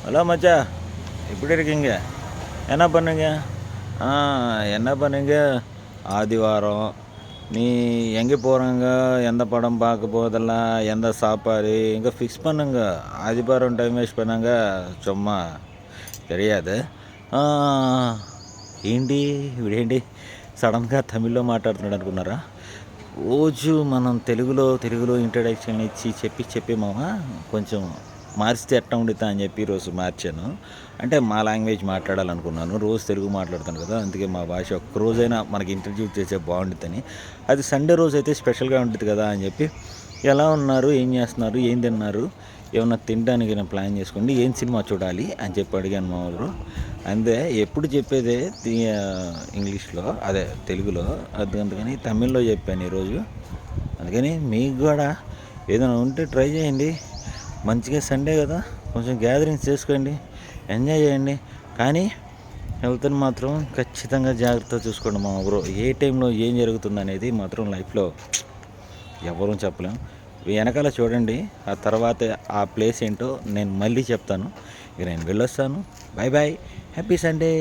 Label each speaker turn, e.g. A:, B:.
A: Hello மச்சா, எப்படி இருக்கீங்க? என்ன பண்ணுங்க? ஆ என்ன பண்ணுங்க? ஆதிவாரம் நீ எங்கே போகிறங்க? எந்த படம் பார்க்க போதெல்லாம் எந்த సాపారి ఇంకా ఫిక్స్ பண்ணுங்க. ఆదివారం టైం వేస్ట్ பண்ணாங்க சும்மா తెలియదు. ఆ, ఏంటి వీడేంటి సడన్గా తమిళ్లో మాట్లాడుతున్నాడు అనుకున్నారా? రోజు మనం తెలుగులో ఇంట్రడక్షన్ ఇచ్చి చెప్పి మామ కొంచెం మార్చితే ఎట్టా ఉండిద్దా అని చెప్పి ఈరోజు మార్చాను. అంటే మా లాంగ్వేజ్ మాట్లాడాలనుకున్నాను. రోజు తెలుగు మాట్లాడుతాను కదా, అందుకే మా భాష ఒక్కరోజైనా మనకి ఇంట్రడ్యూస్ చేసే బాగుండిద్దని. అది సండే రోజు అయితే స్పెషల్గా ఉంటుంది కదా అని చెప్పి, ఎలా ఉన్నారు, ఏం చేస్తున్నారు, ఏం తిన్నారు, ఏమన్నా తినడానికి నేను ప్లాన్ చేసుకోండి, ఏం సినిమా చూడాలి అని చెప్పి అడిగాను మా వాళ్ళు. అంతే ఎప్పుడు చెప్పేదే ఇంగ్లీష్లో, అదే తెలుగులో, అందుకని తమిళ్లో చెప్పాను ఈరోజు. అందుకని మీకు కూడా ఏదైనా ఉంటే ట్రై చేయండి. మంచిగా సండే కదా, కొంచెం గ్యాదరింగ్స్ చేసుకోండి, ఎంజాయ్ చేయండి. కానీ హెల్త్ని మాత్రం ఖచ్చితంగా జాగ్రత్తగా చూసుకోండి మా బ్రో. ఏ టైంలో ఏం జరుగుతుంది అనేది మాత్రం లైఫ్లో ఎవరూ చెప్పలేం. వెనకాల చూడండి, ఆ తర్వాత ఆ ప్లేస్ ఏంటో నేను మళ్ళీ చెప్తాను. ఇక నేను వెళ్ళొస్తాను. Bye bye, happy Sunday.